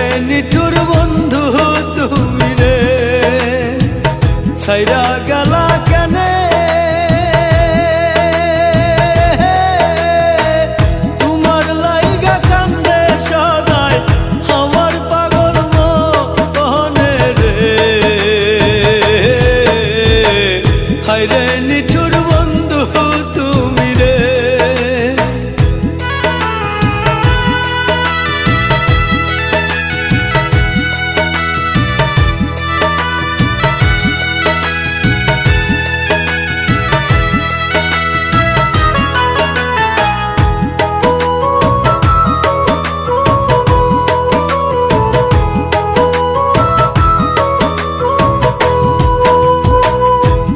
হায়রে নিঠুর বন্ধু তুমি রে ছাইরা গেলা কেনে তোমার লাইগা কান্দে সদাই আমার পাগল মনে রে হায়রে নিঠুর বন্ধু তুমি রে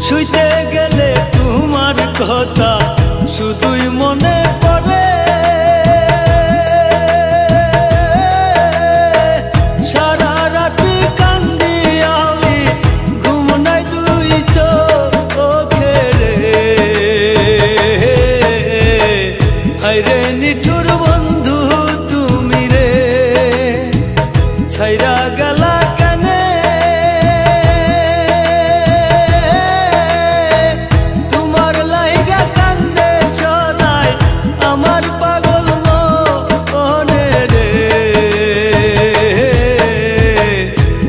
শুইতে গেলে তোমার কথা শুধুই মনে পড়ে সারা রাতি কান্দি আমি ঘুম নাই দুই চোখে রে হায়রে নিঠুর বন্ধু তুমি রে ছাইরা গেলা কেনে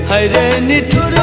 হায়রে নিঠুর